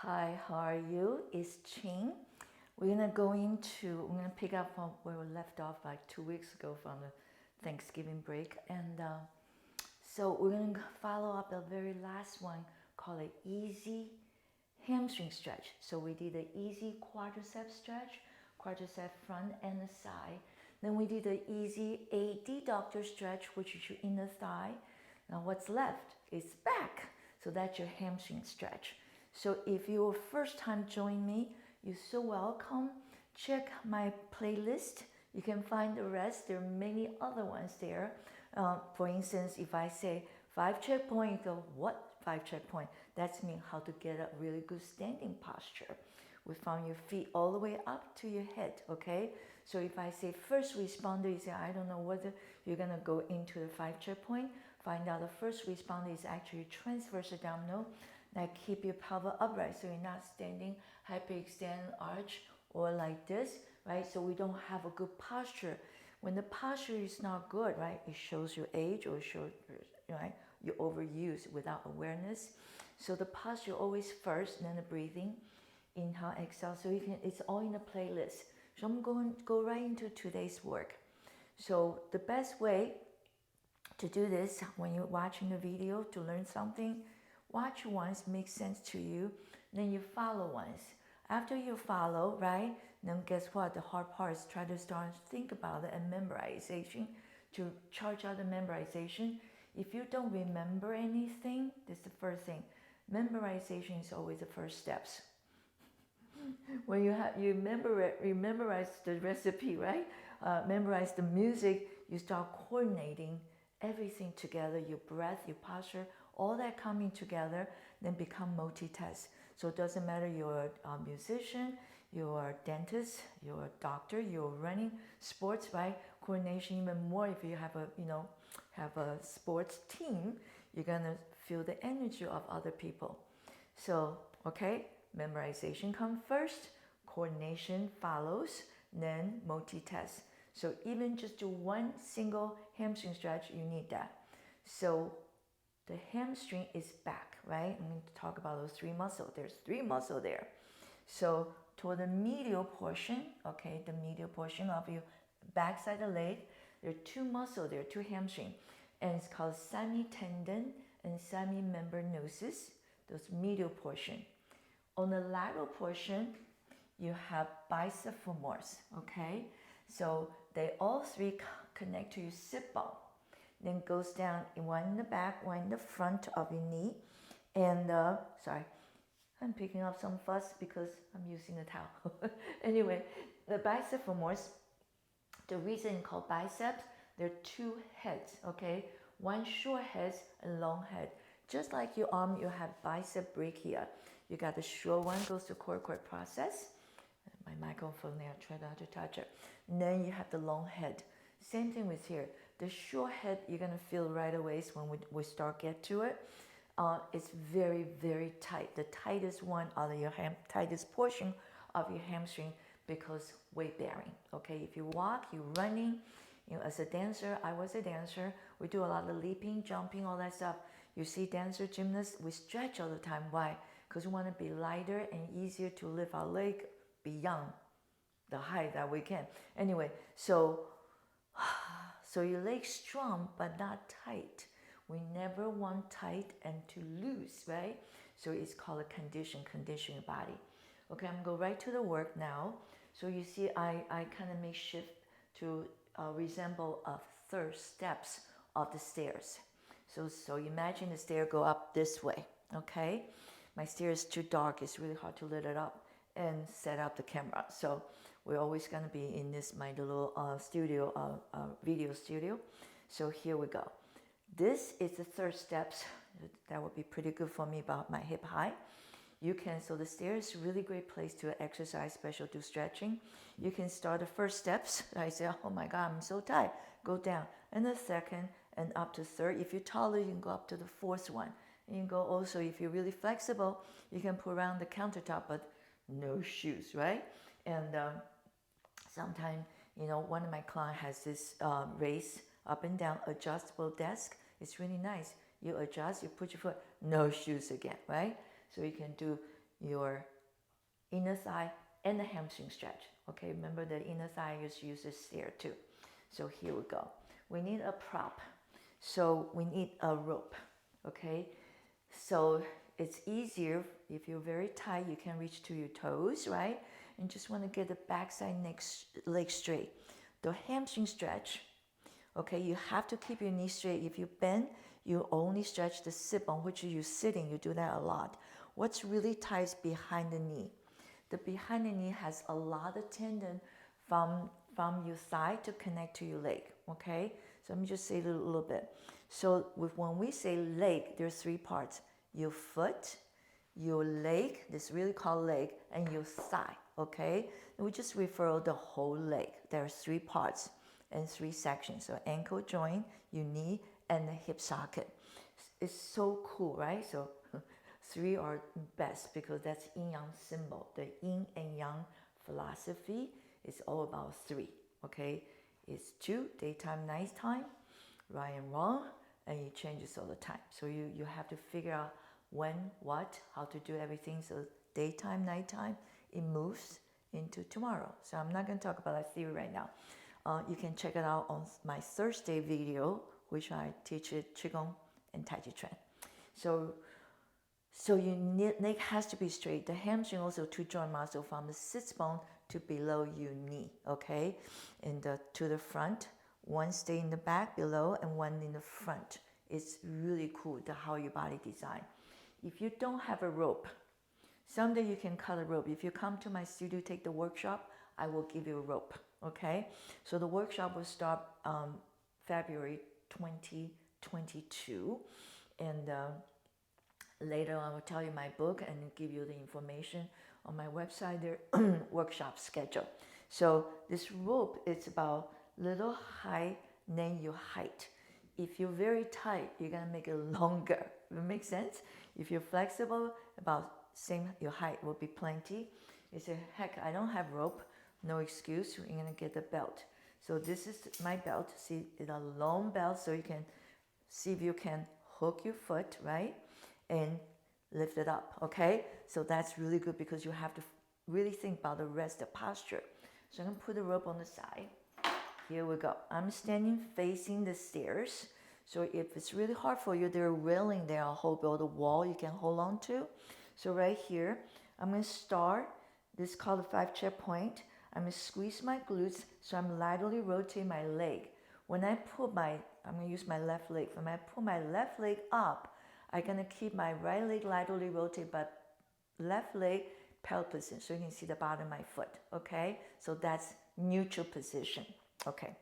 Hi, how are you? It's Ching. We're gonna pick up from where we left off like 2 weeks ago from the Thanksgiving break, and so we're gonna follow up the very last one called an easy hamstring stretch. So we did the easy quadricep stretch, quadricep front and the side. Then we did the easy adductor stretch, which is your inner thigh. Now what's left is back. So that's your hamstring stretch. So if you're first time joining me, you're so welcome. Check my playlist. You can find the rest. There are many other ones there. For instance, if I say 5 checkpoint, you go, what 5 checkpoint? That's mean how to get a really good standing posture. From your feet all the way up to your head, okay? So if I say first responder, you say, I don't know whether you're gonna go into the 5 checkpoint, find out the first responder is actually transverse abdominal, that keep your pelvis upright so you're not standing hyperextend arch or like this, right? So we don't have a good posture. When the posture is not good, right, it shows your age or shows, right, you overuse without awareness. So the posture always first, then the breathing, inhale, exhale. So you can, it's all in the playlist. So I'm going to go right into today's work. So the best way to do this when you're watching the video to learn something, watch once, makes sense to you, then you follow once. After you follow, right, then guess what? The hard part is try to start think about it and memorization, to charge out the memorization. If you don't remember anything, this is the first thing. Memorization is always the first steps. When you memorize the recipe, right? Memorize the music, you start coordinating everything together, your breath, your posture, all that coming together, then become multitask. So it doesn't matter you're a musician, you're a dentist, you're a doctor, you're running sports, right? Coordination even more if you have a sports team, you're gonna feel the energy of other people. So, okay, memorization comes first, coordination follows, then multitask. So even just do one single hamstring stretch, you need that. So the hamstring is back, right? I'm going to talk about those three muscles. There's three muscles there. So toward the medial portion, okay, the medial portion of your backside of the leg, there are two muscles there, two hamstring, and it's called semitendon and semimembranosus, those medial portion. On the lateral portion, you have bicep femoris, okay? So they all three connect to your sit bone. Then goes down, one in the back, one in the front of your knee. And, sorry, I'm picking up some fuss because I'm using the towel. Anyway, the bicep femoris, the reason it's called biceps, there are two heads, okay? One short head and long head. Just like your arm, you have bicep brachia. You got the short one, goes to coracoid process. My microphone there, try not to touch it. And then you have the long head. Same thing with here. The short head, you're gonna feel right away when we start get to it. It's very, very tight. The tightest one out of your tightest portion of your hamstring because weight bearing. Okay, if you walk, you're running. As a dancer, I was a dancer. We do a lot of leaping, jumping, all that stuff. You see dancer, gymnasts, we stretch all the time. Why? Because we want to be lighter and easier to lift our leg beyond the height that we can. Anyway, so your leg's strong but not tight. We never want tight and to loose, right? So it's called a condition your body. Okay, I'm gonna go right to the work now. So you see, I kind of make shift to resemble a third steps of the stairs. So imagine the stair go up this way, okay? My stair is too dark, it's really hard to lit it up and set up the camera. So we're always gonna be in this my little studio, video studio. So here we go. This is the third steps. That would be pretty good for me about my hip height. You can, so the stairs is a really great place to exercise, special do stretching. You can start the first steps. I say, oh my God, I'm so tired. Go down. And the second and up to third. If you're taller, you can go up to the fourth one. And you can go also, if you're really flexible, you can put around the countertop, but no shoes, right? And sometimes, one of my clients has this raise up and down adjustable desk. It's really nice. You adjust, you put your foot, no shoes again, right? So you can do, your inner thigh and the hamstring stretch. Okay, remember the inner thigh is used as stair too. So here we go. We need a prop. So we need a rope. Okay, so it's easier if you're very tight, you can reach to your toes, right? And just want to get the backside leg straight. The hamstring stretch, okay, you have to keep your knee straight. If you bend, you only stretch the sit bone, which you're sitting, you do that a lot. What's really tight is behind the knee. The behind the knee has a lot of tendon from your thigh to connect to your leg, okay? So let me just say a little bit. So when we say leg, there's three parts. Your foot, your leg, this really called leg, and your thigh, okay? And we just refer the whole leg. There's three parts and three sections. So ankle joint, your knee, and the hip socket. It's so cool, right? So three are best because that's yin-yang symbol. The yin and yang philosophy is all about three, okay? It's two, daytime, nighttime, right and wrong, and it changes all the time. So you have to figure out when, what, how to do everything. So daytime, nighttime, it moves into tomorrow. So I'm not going to talk about that theory right now. You can check it out on my Thursday video, which I teach it Qigong and Tai Chi Chuan. So your neck has to be straight. The hamstring also two joint muscle from the sits bone to below your knee, okay? And to the front, one stay in the back below and one in the front. It's really cool how your body designed. If you don't have a rope, someday you can cut a rope. If you come to my studio, take the workshop, I will give you a rope, okay? So the workshop will start February 2022. And later I will tell you my book and give you the information on my website, their workshop schedule. So this rope is about little high than your height. If you're very tight, you're gonna make it longer. Does it make sense? If you're flexible, about same your height will be plenty. You say, heck, I don't have rope, no excuse, you're gonna get the belt. So this is my belt. See, it's a long belt, so you can see if you can hook your foot, right? And lift it up, okay? So that's really good because you have to really think about the rest of posture. So I'm gonna put the rope on the side. Here we go. I'm standing facing the stairs. So if it's really hard for you, there's a railing there, a whole build a wall you can hold on to. So right here, I'm gonna start, this is called the 5-chair point. I'm gonna squeeze my glutes, so I'm laterally rotating my leg. When I put I'm gonna use my left leg. When I pull my left leg up, I'm gonna keep my right leg laterally rotated, but left leg parallel position, so you can see the bottom of my foot, okay? So that's neutral position, okay?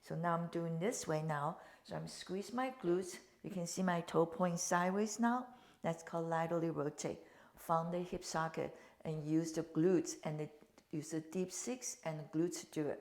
So now I'm doing this way now. So I'm squeeze my glutes. You can see my toe pointing sideways now. That's called laterally rotate. Found the hip socket and use the glutes and use the deep six and the glutes to do it.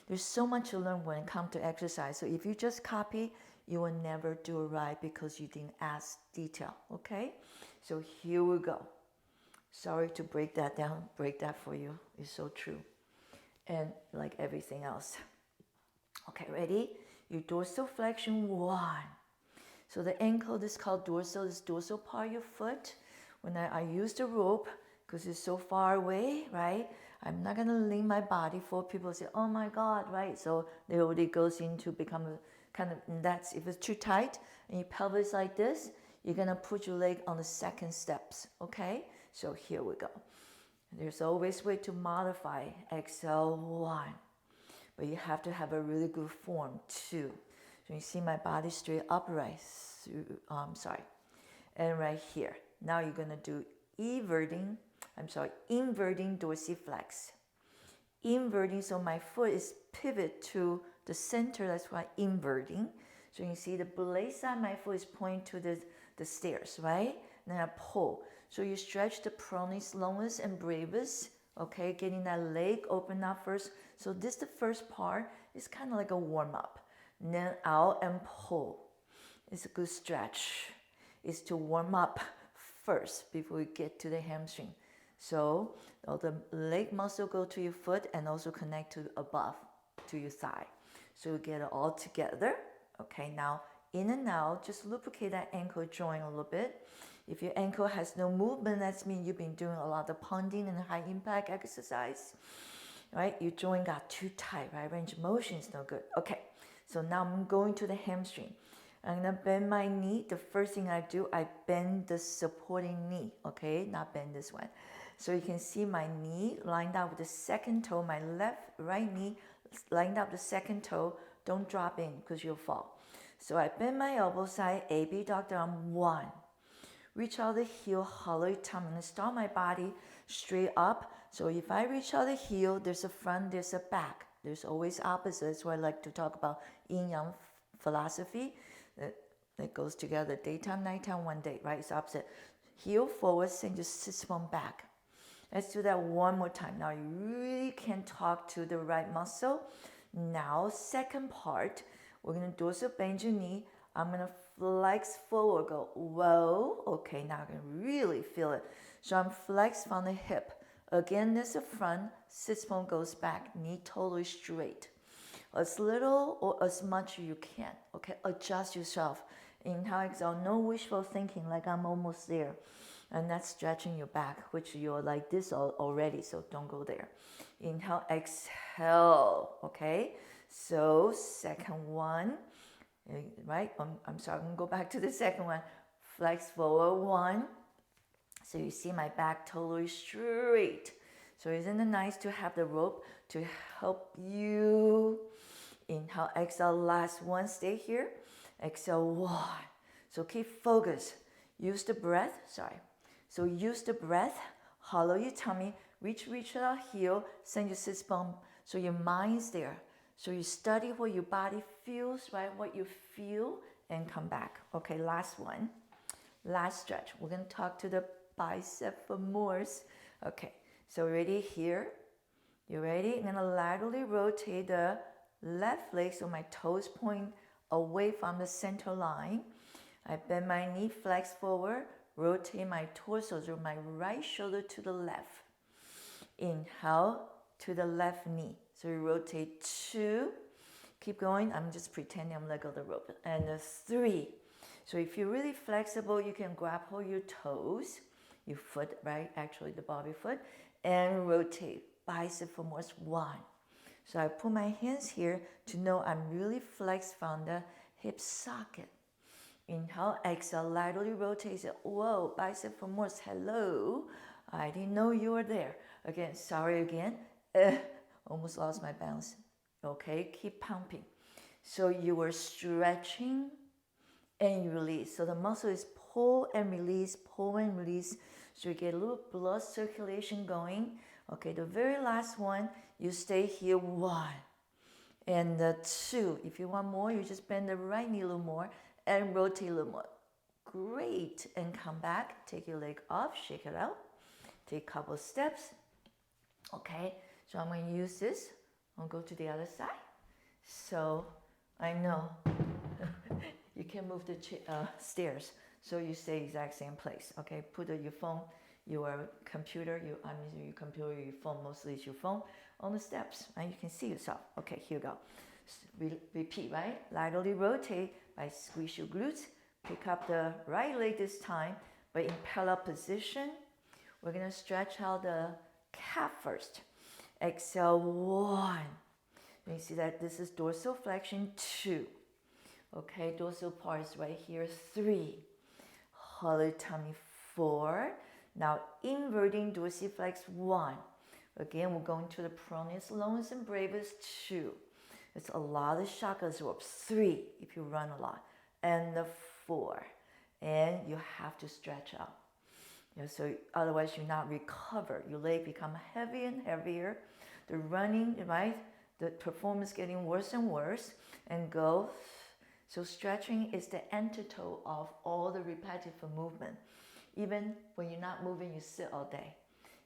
There's so much to learn when it comes to exercise. So if you just copy, you will never do it right because you didn't ask detail, okay? So here we go. Sorry to break that down, break that for you. It's so true. And like everything else. Okay, ready? Your dorsal flexion, 1. So the ankle, this is called dorsal, this dorsal part of your foot. When I use the rope, because it's so far away, right? I'm not gonna lean my body for people say, oh my God, right? So it already goes into become a kind of, that's, if it's too tight and your pelvis like this, you're gonna put your leg on the second steps, okay? So here we go. There's always a way to modify. Exhale, 1. But you have to have a really good form, 2. So you see my body straight upright, and right here. Now you're gonna do inverting dorsiflex. Inverting, so my foot is pivot to the center, that's why inverting. So you can see the blade side of my foot is pointing to the stairs, right? And then I pull. So you stretch the pronis, longus, and brevis, okay? Getting that leg open up first. So this, the first part, is kind of like a warm-up. Then out and pull. It's a good stretch. It's to warm up first before we get to the hamstring. So all the leg muscle go to your foot and also connect to above, to your thigh. So you get it all together. Okay, now in and out, just lubricate that ankle joint a little bit. If your ankle has no movement, that means you've been doing a lot of pounding and high impact exercise, right? Your joint got too tight, right? Range of motion is no good. Okay, so now I'm going to the hamstring. I'm gonna bend my knee. The first thing I do, I bend the supporting knee, okay? Not bend this one. So you can see my knee lined up with the second toe, my right knee lined up the second toe. Don't drop in because you'll fall. So I bend my elbow side, AB doctor arm, 1. Reach out the heel, hollow your tummy. I'm gonna start my body straight up. So if I reach out the heel, there's a front, there's a back. There's always opposite. That's why I like to talk about yin-yang philosophy. That goes together, daytime, nighttime, one day, right? It's opposite. Heel forward, send your sit bone back. Let's do that one more time. Now you really can talk to the right muscle. Now, second part, we're gonna dorsal bend your knee. I'm gonna flex forward, go, whoa. Okay, now I can really feel it. So I'm flexed from the hip. Again, there's the front, sit bone goes back, knee totally straight. As little or as much as you can, okay? Adjust yourself. Inhale, exhale, no wishful thinking like I'm almost there. And that's stretching your back, which you're like this already, so don't go there. Inhale, exhale, okay? So second one, right? I'm sorry, I'm gonna go back to the second one. Flex forward, 1. So you see my back totally straight. So isn't it nice to have the rope to help you? Inhale, exhale, last one, stay here. Exhale, 1. So keep focus. Use the breath, So use the breath, hollow your tummy, reach out heel, send your sit bone. So your mind's there. So you study what your body feels, right? What you feel, and come back. Okay, last one. Last stretch. We're gonna talk to the bicep femoris. Okay, so ready here? You ready? I'm gonna laterally rotate the left leg so my toes point away from the center line. I bend my knee, flex forward, rotate my torso, so my right shoulder to the left. Inhale to the left knee. So you rotate 2. Keep going. I'm just pretending I'm let go of the rope. And 3. So if you're really flexible, you can grab hold your toes, your foot, right? Actually, the bobby foot, and rotate. Bicep femoris, 1. So I put my hands here to know I'm really flexed from the hip socket. Inhale, exhale, laterally rotate. Whoa, bicep femoris, hello. I didn't know you were there. Again, sorry again. Almost lost my balance. Okay, keep pumping. So you were stretching and you release. So the muscle is pull and release, pull and release. So you get a little blood circulation going. Okay, the very last one, you stay here, 1. And 2, if you want more, you just bend the right knee a little more and rotate a little more. Great, and come back, take your leg off, shake it out. Take a couple steps. Okay, so I'm gonna use this. I'll go to the other side. So I know you can move the stairs, so you stay exact same place. Okay, put your phone, your computer, your computer, your phone, mostly it's your phone, on the steps, and you can see yourself. Okay, here we go. Repeat, right? Laterally rotate by squeeze your glutes. Pick up the right leg this time, but in parallel position. We're gonna stretch out the calf first. Exhale, 1. You see that this is dorsal flexion, 2. Okay, dorsal part is right here, 3. Hollow tummy, 4. Now inverting dorsiflex, 1. Again, we're going to the pronatus, longus, and brevis, 2. It's a lot of shock absorb, 3 if you run a lot, and the 4. And you have to stretch out. So otherwise you're not recover. Your leg become heavier and heavier. The running, right? The performance getting worse and worse. And go. So stretching is the antidote of all the repetitive movement. Even when you're not moving, you sit all day.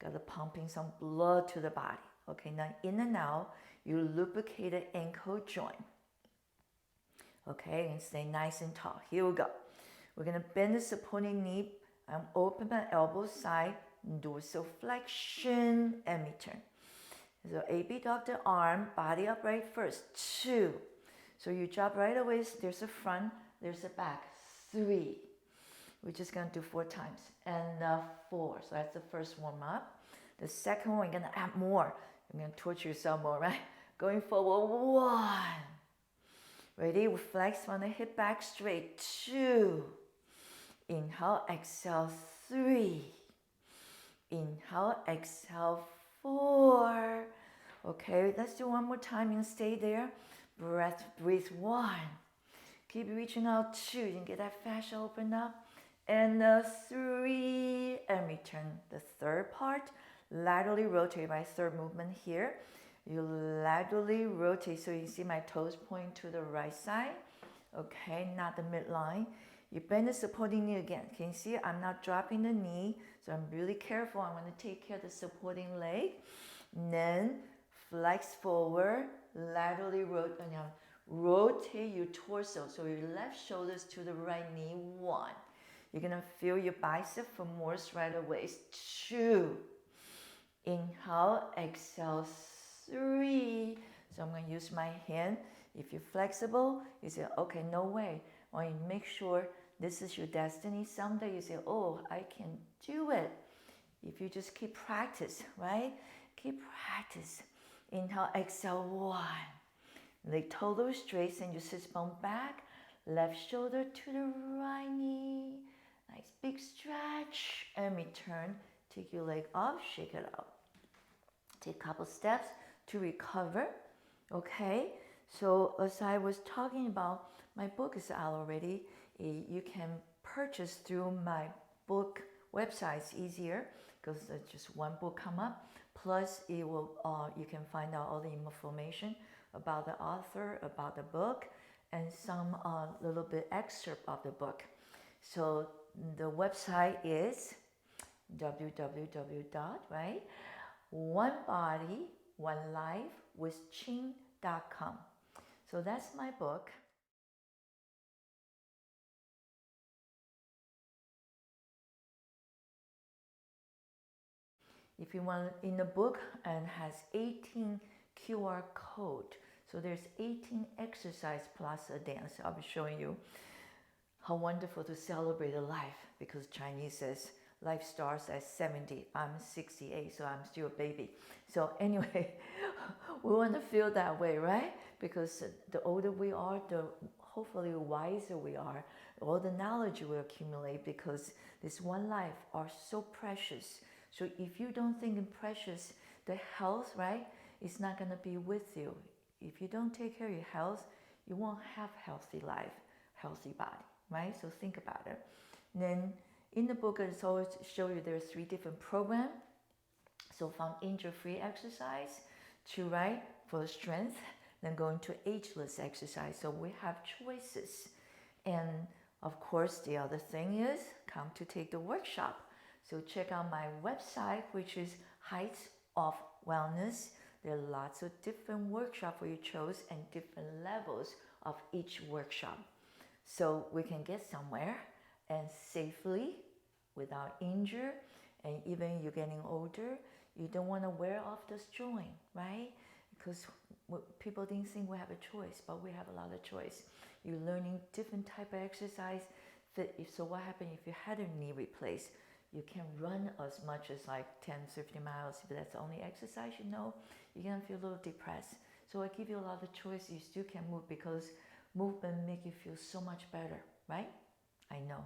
Got to pumping some blood to the body. Okay, now in and out, you lubricate the ankle joint. Okay, and stay nice and tall. Here we go. We're gonna bend the supporting knee. I'm open my elbow side, dorsal flexion, and return. So AB doctor arm, body upright first, 2. So you drop right away, there's a front, there's a back, 3. We're just gonna do 4 times. And 4, so that's the first warm up. The second one, you're gonna add more. You're gonna torture yourself more, right? Going forward, 1. Ready? We flex from the hip back straight. 2. Inhale, exhale, 3. Inhale, exhale, 4. Okay, let's do one more time and stay there. Breathe 1. Keep reaching out, 2. You can get that fascia opened up. And 3. And return the third part. Laterally rotate, my third movement here. You laterally rotate so you see my toes point to the right side. Okay, not the midline. You bend the supporting knee again. Can you see I'm not dropping the knee? So I'm really careful. I'm going to take care of the supporting leg. And then flex forward, laterally rotate your torso. So your left shoulders to the right knee. 1. You're going to feel your bicep femoris right away. 2. Inhale, exhale, 3. So I'm going to use my hand. If you're flexible, you say, okay, no way. I want you to make sure this is your destiny. Someday you say, oh, I can do it. If you just keep practice, right? Keep practice. Inhale, exhale, 1. Leg totally straight, send your sit bone back. Left shoulder to the right knee. Nice big stretch. And return. Take your leg off, shake it out. Take a couple steps to recover. Okay, so as I was talking about, my book is out already. You can purchase through my book website. It's easier because there's just one book come up. Plus, it will you can find out all the information about the author, about the book, and some little bit excerpt of the book. So the website is www. One body, one life with Ching.com. So that's my book. If you want, in the book, and has 18 QR code. So there's 18 exercise plus a dance. I'll be showing you how wonderful to celebrate a life, because Chinese says life starts at 70. I'm 68, so I'm still a baby. So anyway, we want to feel that way, right? Because the older we are, the hopefully wiser we are. All the knowledge we accumulate, because this one life are so precious. So if you don't think in precious, the health, right, is not going to be with you. If you don't take care of your health, you won't have healthy life, healthy body, right? So think about it. And then in the book, it's always show you there are 3 different programs. So from injury-free exercise to, right, for strength, then going to ageless exercise. So we have choices. And of course, the other thing is come to take the workshop. So check out my website, which is Heights of Wellness. There are lots of different workshops for you choose and different levels of each workshop. So we can get somewhere and safely without injury. And even you're getting older, you don't want to wear off this joint, right? Because people didn't think we have a choice, but we have a lot of choice. You're learning different type of exercise. So what happens if you had a knee replaced? You can run as much as like 10, 50 miles. If that's the only exercise you know, you're going to feel a little depressed. So I give you a lot of choice. You still can move, because movement make you feel so much better, right? I know,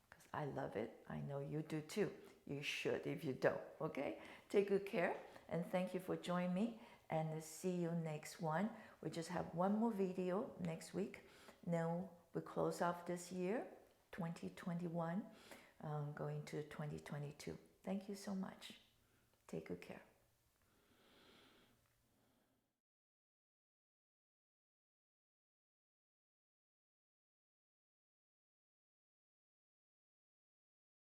because I love it. I know you do too. You should if you don't, okay? Take good care, and thank you for joining me, and see you next one. We just have one more video next week. Now we close off this year, 2021. Going to 2022. Thank you so much. Take good care.